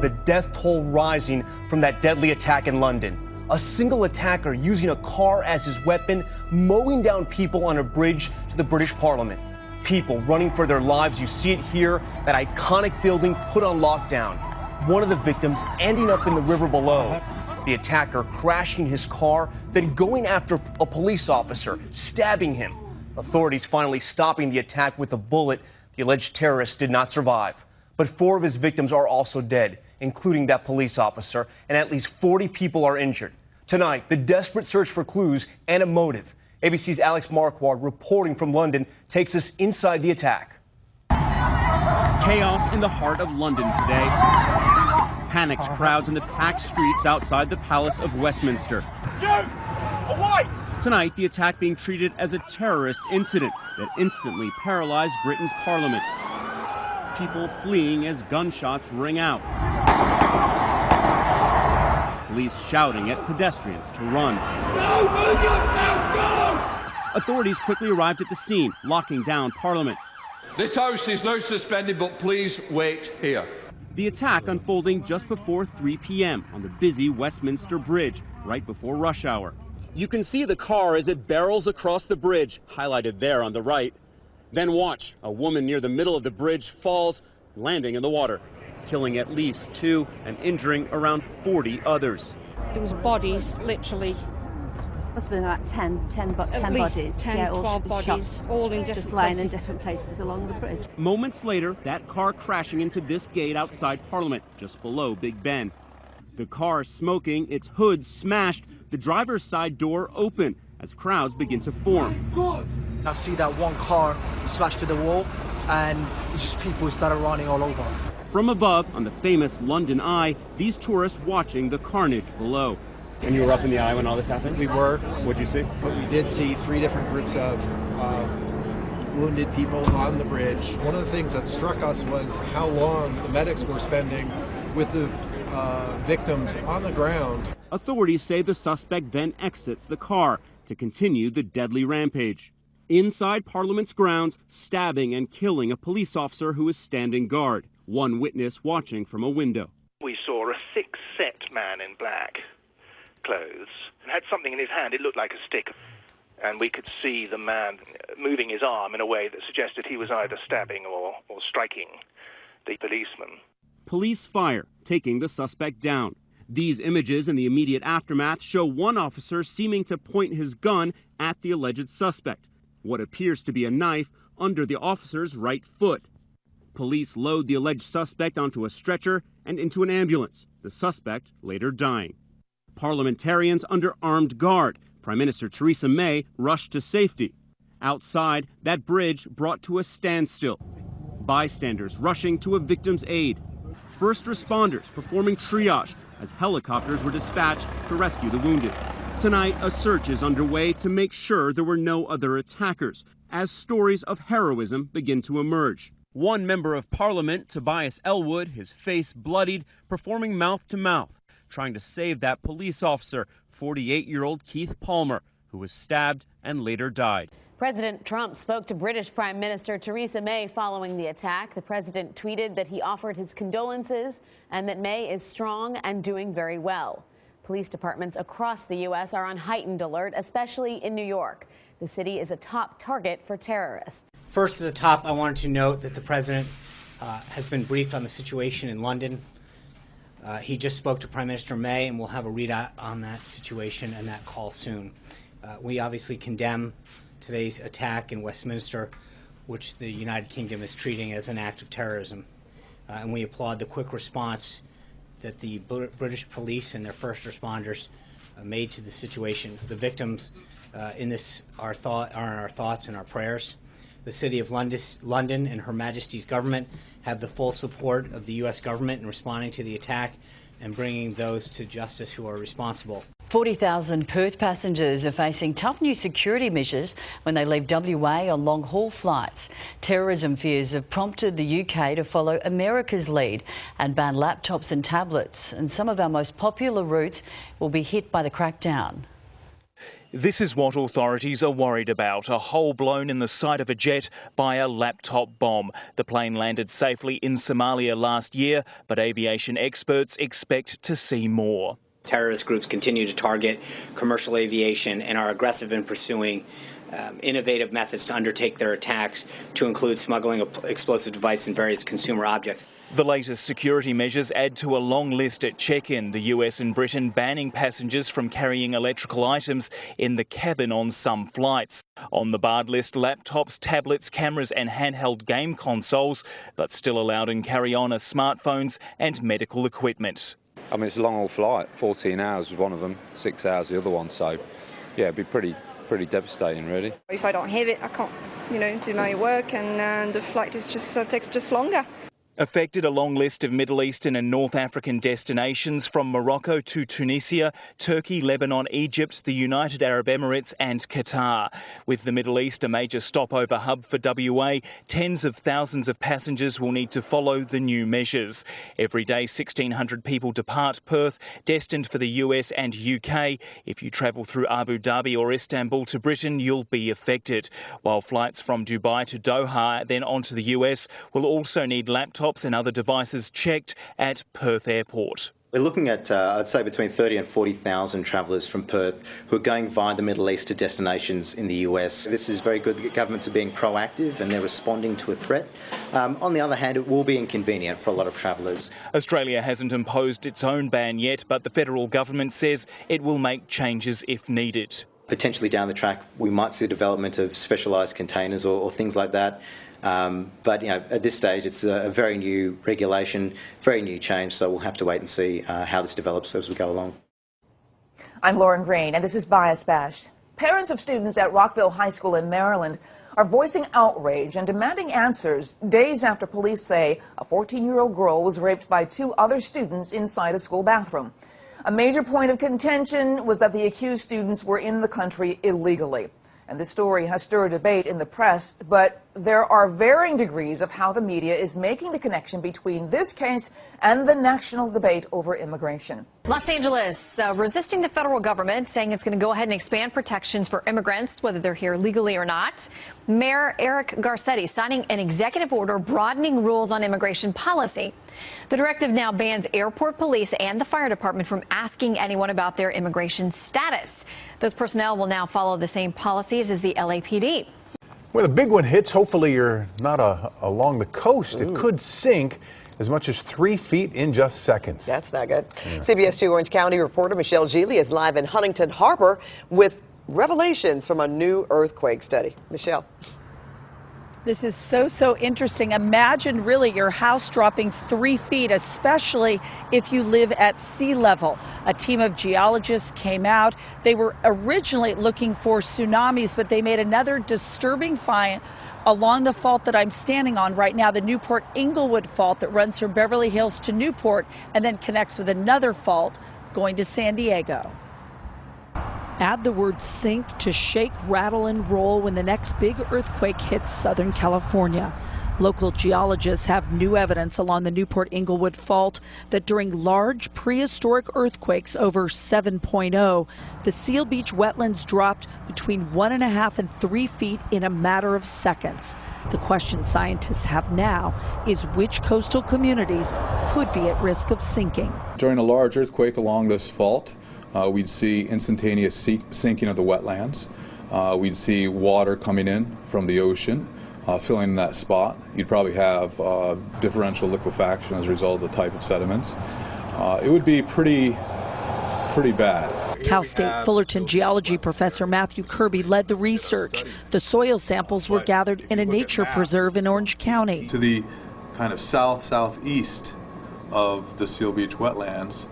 the death toll rising from that deadly attack in London. A single attacker using a car as his weapon, mowing down people on a bridge to the British Parliament. People running for their lives. You see it here, that iconic building put on lockdown. One of the victims ending up in the river below. The attacker crashing his car, then going after a police officer, stabbing him. Authorities finally stopping the attack with a bullet. The alleged terrorist did not survive. But 4 of his victims are also dead, including that police officer, and at least 40 people are injured. Tonight, the desperate search for clues and a motive. ABC's Alex Marquardt reporting from London takes us inside the attack. Chaos in the heart of London today. Panicked crowds in the packed streets outside the Palace of Westminster. Tonight, the attack being treated as a terrorist incident that instantly paralyzed Britain's parliament. People fleeing as gunshots ring out. Police shouting at pedestrians to run. No, move yourself, go! Authorities quickly arrived at the scene, locking down Parliament. This House is now suspended, but please wait here. The attack unfolding just before 3 p.m. on the busy Westminster Bridge, right before rush hour. You can see the car as it barrels across the bridge, highlighted there on the right. Then watch, a woman near the middle of the bridge falls, landing in the water, killing at least 2 and injuring around 40 others. There was bodies, literally. Must have been about 10 At least bodies. 10, 12 bodies, all in different just lying places. in different places along the bridge. Moments later, that car crashing into this gate outside Parliament, just below Big Ben. The car smoking, its hood smashed, the driver's side door open as crowds begin to form. I see that one car smashed to the wall and just people started running all over. From above, on the famous London Eye, these tourists watching the carnage below. And you were up in the eye when all this happened? We were. What'd you see? But we did see 3 different groups of wounded people on the bridge. One of the things that struck us was how long the medics were spending with the victims on the ground. Authorities say the suspect then exits the car to continue the deadly rampage. Inside Parliament's grounds, stabbing and killing a police officer who is standing guard. One witness watching from a window. We saw a thick-set man in black clothes and had something in his hand. It looked like a stick. And we could see the man moving his arm in a way that suggested he was either stabbing or striking the policeman. Police fire, taking the suspect down. These images in the immediate aftermath show one officer seeming to point his gun at the alleged suspect. What appears to be a knife under the officer's right foot. Police load the alleged suspect onto a stretcher and into an ambulance, the suspect later dying. Parliamentarians under armed guard. Prime Minister Theresa May rushed to safety. Outside, that bridge brought to a standstill. Bystanders rushing to a victim's aid. First responders performing triage as helicopters were dispatched to rescue the wounded. Tonight, a search is underway to make sure there were no other attackers, as stories of heroism begin to emerge. One member of Parliament, Tobias Ellwood, his face bloodied, performing mouth-to-mouth, trying to save that police officer, 48-year-old Keith Palmer, who was stabbed and later died. President Trump spoke to British Prime Minister Theresa May following the attack. The president tweeted that he offered his condolences and that May is strong and doing very well. Police departments across the U.S. are on heightened alert, especially in New York. The city is a top target for terrorists. First at the top, I wanted to note that the president has been briefed on the situation in London. He just spoke to Prime Minister May, and we'll have a readout on that situation and that call soon. We obviously condemn today's attack in Westminster, which the United Kingdom is treating as an act of terrorism. And we applaud the quick response that the British police and their first responders made to the situation. The victims in this are in our thoughts and our prayers. The City of London and Her Majesty's government have the full support of the U.S. government in responding to the attack and bringing those to justice who are responsible. 40,000 Perth passengers are facing tough new security measures when they leave WA on long-haul flights. Terrorism fears have prompted the UK to follow America's lead and ban laptops and tablets, and some of our most popular routes will be hit by the crackdown. This is what authorities are worried about, a hole blown in the side of a jet by a laptop bomb. The plane landed safely in Somalia last year, but aviation experts expect to see more. Terrorist groups continue to target commercial aviation and are aggressive in pursuing innovative methods to undertake their attacks, to include smuggling of explosive devices and various consumer objects. The latest security measures add to a long list at check-in. The US and Britain banning passengers from carrying electrical items in the cabin on some flights. On the barred list, laptops, tablets, cameras and handheld game consoles, but still allowed in carry-on are smartphones and medical equipment. I mean, it's a long-haul flight, 14 hours was one of them, 6 hours the other one, so yeah, it'd be pretty devastating, really. If I don't have it, I can't, do my work, and the flight is takes just longer. Affected a long list of Middle Eastern and North African destinations from Morocco to Tunisia, Turkey, Lebanon, Egypt, the United Arab Emirates and Qatar. With the Middle East a major stopover hub for WA, tens of thousands of passengers will need to follow the new measures. Every day 1,600 people depart Perth, destined for the US and UK. If you travel through Abu Dhabi or Istanbul to Britain, you'll be affected. While flights from Dubai to Doha, then on to the US, will also need laptops and other devices checked at Perth Airport. We're looking at, I'd say, between 30 and 40,000 travellers from Perth who are going via the Middle East to destinations in the US. This is very good. The governments are being proactive and they're responding to a threat. On the other hand, it will be inconvenient for a lot of travellers. Australia hasn't imposed its own ban yet, but the federal government says it will make changes if needed. Potentially down the track, we might see the development of specialised containers or things like that. But at this stage, it's a very new regulation, very new change, so we'll have to wait and see how this develops as we go along. I'm Lauren Green, and this is Bias Bashed. Parents of students at Rockville High School in Maryland are voicing outrage and demanding answers days after police say a 14-year-old girl was raped by 2 other students inside a school bathroom. A major point of contention was that the accused students were in the country illegally. And this story has stirred debate in the press, but there are varying degrees of how the media is making the connection between this case and the national debate over immigration. Los Angeles resisting the federal government, saying it's going to go ahead and expand protections for immigrants, whether they're here legally or not. Mayor Eric Garcetti signing an executive order broadening rules on immigration policy. The directive now bans airport police and the fire department from asking anyone about their immigration status. Those personnel will now follow the same policies as the LAPD. When a big one hits, hopefully you're not along the coast. It could sink as much as 3 feet in just seconds. That's not good. Yeah. CBS 2 Orange County reporter Michelle Geely is live in Huntington Harbor with revelations from a new earthquake study. Michelle. This is so interesting. Imagine really your house dropping 3 feet, especially if you live at sea level. A team of geologists came out. They were originally looking for tsunamis, but they made another disturbing find along the fault that I'm standing on right now, the Newport Inglewood fault that runs from Beverly Hills to Newport and then connects with another fault going to San Diego. Add the word sink to shake, rattle, and roll when the next big earthquake hits Southern California. Local geologists have new evidence along the Newport Inglewood fault that during large prehistoric earthquakes over 7.0, the Seal Beach wetlands dropped between 1.5 and 3 feet in a matter of seconds. The question scientists have now is which coastal communities could be at risk of sinking. During a large earthquake along this fault, we'd see instantaneous sinking of the wetlands. We'd see water coming in from the ocean, filling that spot. You'd probably have differential liquefaction as a result of the type of sediments. It would be pretty bad. Cal State Fullerton geology professor Matthew Kirby led the research. The soil samples were gathered in a nature preserve in Orange County. To the kind of southeast of the Seal Beach wetlands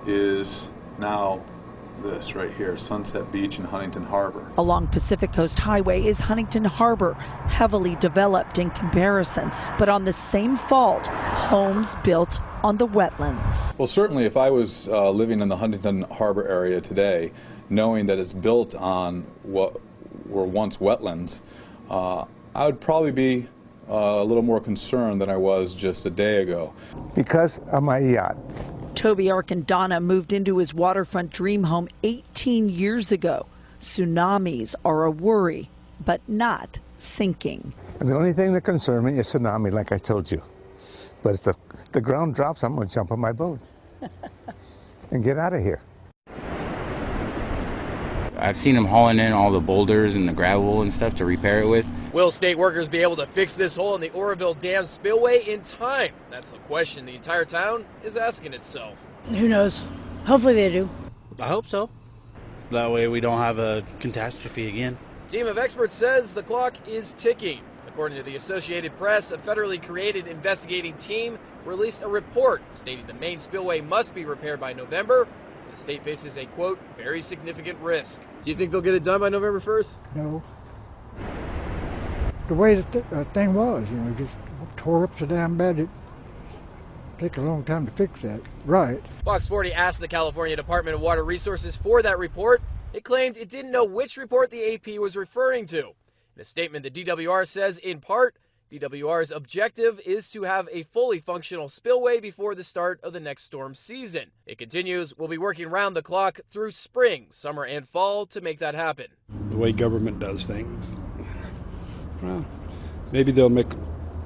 is now this right here, Sunset Beach and Huntington Harbor. Along Pacific Coast Highway is Huntington Harbor, heavily developed in comparison, but on the same fault, homes built on the wetlands. Well, certainly if I was living in the Huntington Harbor area today, knowing that it's built on what were once wetlands, I would probably be a little more concerned than I was just a day ago. Because of my yacht. Toby Arkandana moved into his waterfront dream home 18 years ago. Tsunamis are a worry, but not sinking. And the only thing that concerns me is tsunami, like I told you. But if the ground drops, I'm going to jump on my boat and get out of here. I've seen them hauling in all the boulders and the gravel and stuff to repair it with. Will state workers be able to fix this hole in the Oroville Dam spillway in time? That's the question the entire town is asking itself. Who knows? Hopefully they do. I hope so. That way we don't have a catastrophe again. Team of experts says the clock is ticking. According to the Associated Press, a federally created investigating team released a report stating the main spillway must be repaired by November. The state faces a, quote, very significant risk. Do you think they'll get it done by November 1st? No. The way the thing was, just tore up so damn bad it take a long time to fix that. Right. Fox 40 asked the California Department of Water Resources for that report. It claimed it didn't know which report the AP was referring to. In a statement, the DWR says, in part, DWR's objective is to have a fully functional spillway before the start of the next storm season. It continues, we'll be working round the clock through spring, summer, and fall to make that happen. The way government does things. Well, maybe they'll make,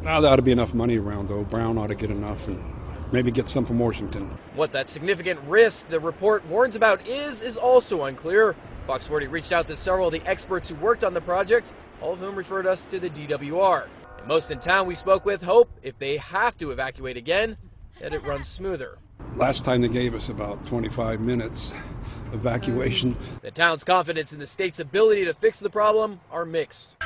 there ought to be enough money around, though. Brown ought to get enough and maybe get some from Washington. What that significant risk the report warns about is also unclear. Fox 40 reached out to several of the experts who worked on the project, all of whom referred us to the DWR. And most in town we spoke with hope if they have to evacuate again, that it runs smoother. Last time they gave us about 25 minutes evacuation. The town's confidence in the state's ability to fix the problem are mixed.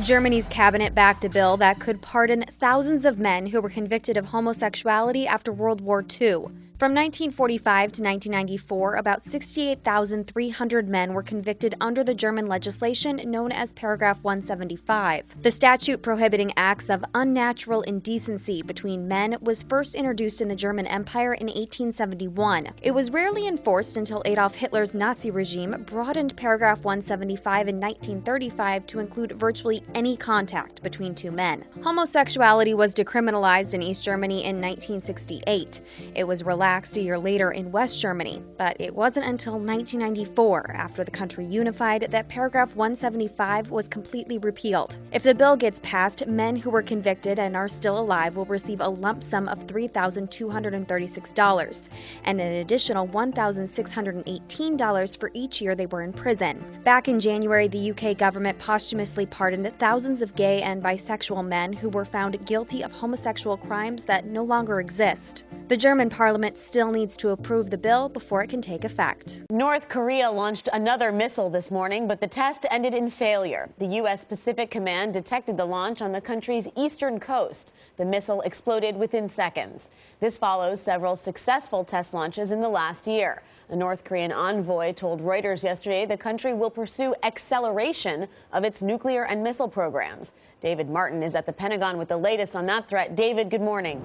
Germany's cabinet backed a bill that could pardon thousands of men who were convicted of homosexuality after World War II. From 1945 to 1994, about 68,300 men were convicted under the German legislation known as Paragraph 175. The statute prohibiting acts of unnatural indecency between men was first introduced in the German Empire in 1871. It was rarely enforced until Adolf Hitler's Nazi regime broadened Paragraph 175 in 1935 to include virtually any contact between two men. Homosexuality was decriminalized in East Germany in 1968. It was relaxed a year later in West Germany, but it wasn't until 1994, after the country unified, that Paragraph 175 was completely repealed. If the bill gets passed, men who were convicted and are still alive will receive a lump sum of $3,236 and an additional $1,618 for each year they were in prison. Back in January, the UK government posthumously pardoned thousands of gay and bisexual men who were found guilty of homosexual crimes that no longer exist. The German parliament still needs to approve the bill before it can take effect. North Korea launched another missile this morning, but the test ended in failure. The U.S. Pacific Command detected the launch on the country's eastern coast. The missile exploded within seconds. This follows several successful test launches in the last year. A North Korean envoy told Reuters yesterday the country will pursue acceleration of its nuclear and missile programs. David Martin is at the Pentagon with the latest on that threat. David, good morning.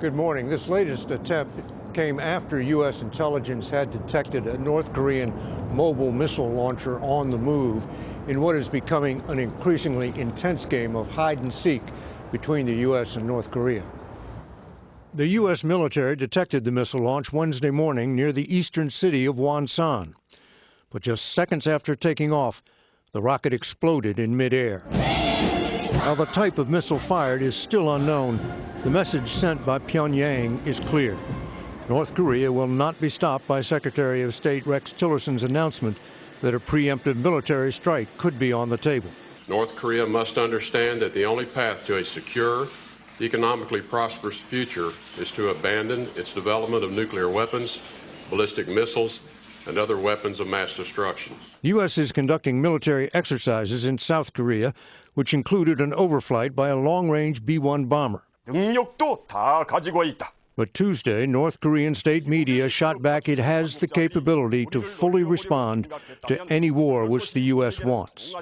Good morning. This latest attempt came after U.S. intelligence had detected a North Korean mobile missile launcher on the move in what is becoming an increasingly intense game of hide and seek between the U.S. and North Korea. The U.S. military detected the missile launch Wednesday morning near the eastern city of Wonsan. But just seconds after taking off, the rocket exploded in midair. Now, the type of missile fired is still unknown. The message sent by Pyongyang is clear. North Korea will not be stopped by Secretary of State Rex Tillerson's announcement that a preemptive military strike could be on the table. North Korea must understand that the only path to a secure, economically prosperous future is to abandon its development of nuclear weapons, ballistic missiles, and other weapons of mass destruction. The U.S. is conducting military exercises in South Korea, which included an overflight by a long-range B-1 bomber. But Tuesday, North Korean state media shot back it has the capability to fully respond to any war which the U.S. wants.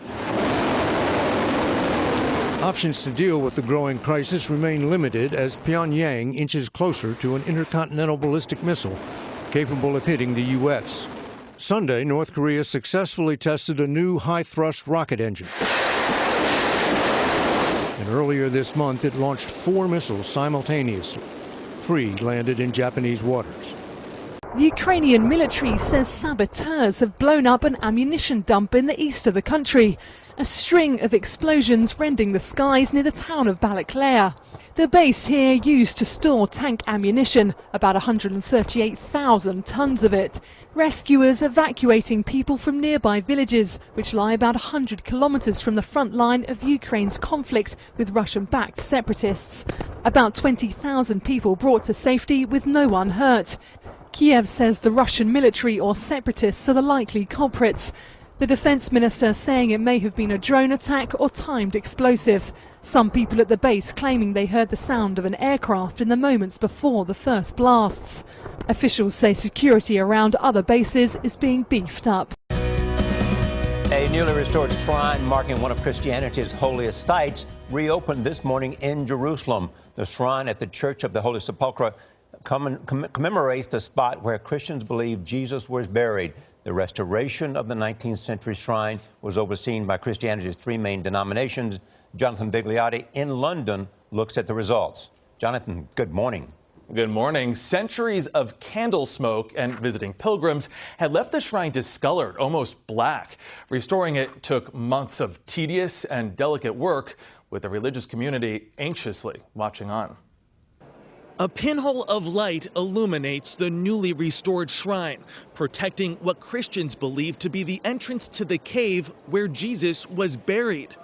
Options to deal with the growing crisis remain limited as Pyongyang inches closer to an intercontinental ballistic missile capable of hitting the U.S. Sunday, North Korea successfully tested a new high-thrust rocket engine. And earlier this month, it launched 4 missiles simultaneously. 3 landed in Japanese waters. The Ukrainian military says saboteurs have blown up an ammunition dump in the east of the country. A string of explosions rending the skies near the town of Balakleya. The base here used to store tank ammunition, about 138,000 tons of it. Rescuers evacuating people from nearby villages, which lie about 100 kilometers from the front line of Ukraine's conflict with Russian-backed separatists. About 20,000 people brought to safety with no one hurt. Kiev says the Russian military or separatists are the likely culprits. The defense minister saying it may have been a drone attack or timed explosive. Some people at the base claiming they heard the sound of an aircraft in the moments before the first blasts. Officials say security around other bases is being beefed up. A newly restored shrine marking one of Christianity's holiest sites reopened this morning in Jerusalem. The shrine at the Church of the Holy Sepulchre commemorates the spot where Christians believe Jesus was buried. The restoration of the 19th century shrine was overseen by Christianity's 3 main denominations. Jonathan Bigliotti in London looks at the results. Jonathan, good morning. Good morning. Centuries of candle smoke and visiting pilgrims had left the shrine discolored, almost black. Restoring it took months of tedious and delicate work, with the religious community anxiously watching on. A pinhole of light illuminates the newly restored shrine, protecting what Christians believe to be the entrance to the cave where Jesus was buried.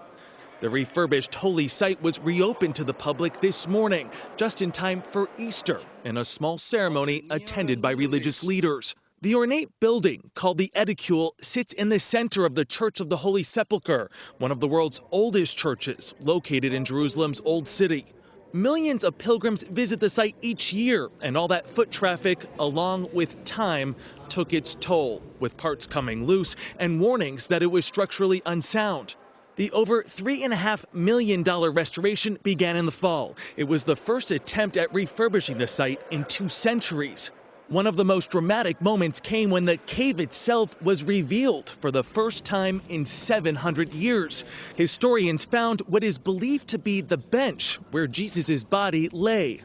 The refurbished holy site was reopened to the public this morning, just in time for Easter, in a small ceremony attended by religious leaders. The ornate building, called the Edicule, sits in the center of the Church of the Holy Sepulchre, one of the world's oldest churches, located in Jerusalem's Old City. Millions of pilgrims visit the site each year, and all that foot traffic, along with time, took its toll, with parts coming loose and warnings that it was structurally unsound. The over $3.5 million restoration began in the fall. It was the first attempt at refurbishing the site in 2 centuries. One of the most dramatic moments came when the cave itself was revealed for the first time in 700 years. Historians found what is believed to be the bench where Jesus' body lay.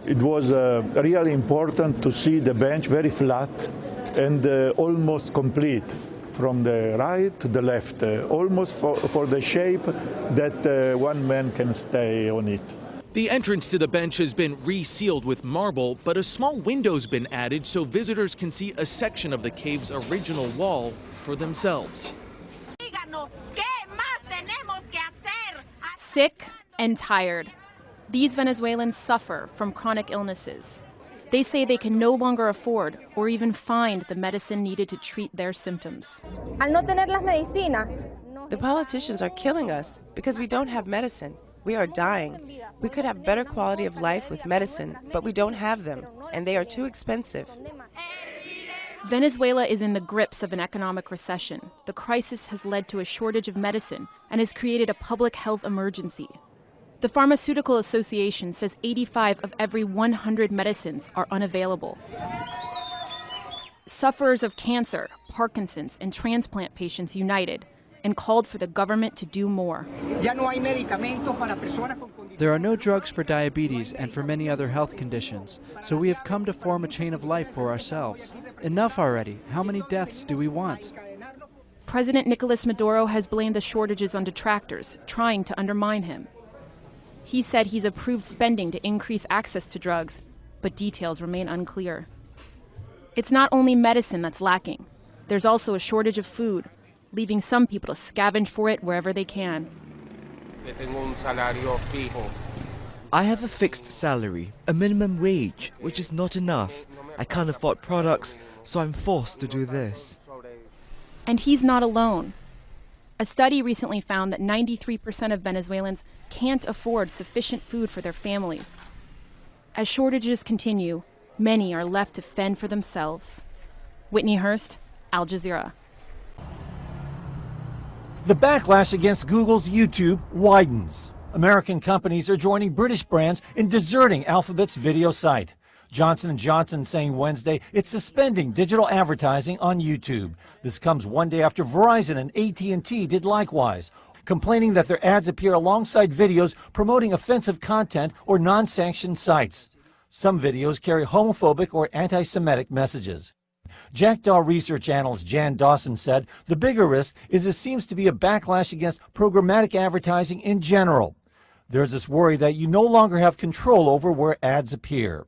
It was really important to see the bench very flat and almost complete from the right to the left, almost for the shape that one man can stay on it. The entrance to the bench has been resealed with marble, but a small window's been added so visitors can see a section of the cave's original wall for themselves. Sick and tired. These Venezuelans suffer from chronic illnesses. They say they can no longer afford or even find the medicine needed to treat their symptoms. The politicians are killing us because we don't have medicine. We are dying. We could have better quality of life with medicine, but we don't have them, and they are too expensive. Venezuela is in the grips of an economic recession. The crisis has led to a shortage of medicine and has created a public health emergency. The Pharmaceutical Association says 85 of every 100 medicines are unavailable. Sufferers of cancer, Parkinson's, and transplant patients united and called for the government to do more. There are no drugs for diabetes and for many other health conditions, so we have come to form a chain of life for ourselves. Enough already. How many deaths do we want? President Nicolas Maduro has blamed the shortages on detractors, trying to undermine him. He said he's approved spending to increase access to drugs, but details remain unclear. It's not only medicine that's lacking. There's also a shortage of food, leaving some people to scavenge for it wherever they can. I have a fixed salary, a minimum wage, which is not enough. I can't afford products, so I'm forced to do this. And he's not alone. A study recently found that 93% of Venezuelans can't afford sufficient food for their families. As shortages continue, many are left to fend for themselves. Whitney Hurst, Al Jazeera. The backlash against Google's YouTube widens. American companies are joining British brands in deserting Alphabet's video site. Johnson & Johnson saying Wednesday it's suspending digital advertising on YouTube. This comes one day after Verizon and AT&T did likewise, complaining that their ads appear alongside videos promoting offensive content or non-sanctioned sites. Some videos carry homophobic or anti-Semitic messages. Jackdaw research analyst Jan Dawson said the bigger risk is it seems to be a backlash against programmatic advertising in general. There's this worry that you no longer have control over where ads appear.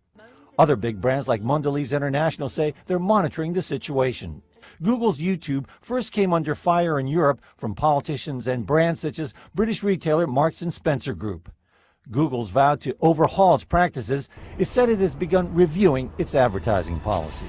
Other big brands like Mondelez International say they're monitoring the situation. Google's YouTube first came under fire in Europe from politicians and brands such as British retailer Marks & Spencer Group. Google's vowed to overhaul its practices. It said it has begun reviewing its advertising policies.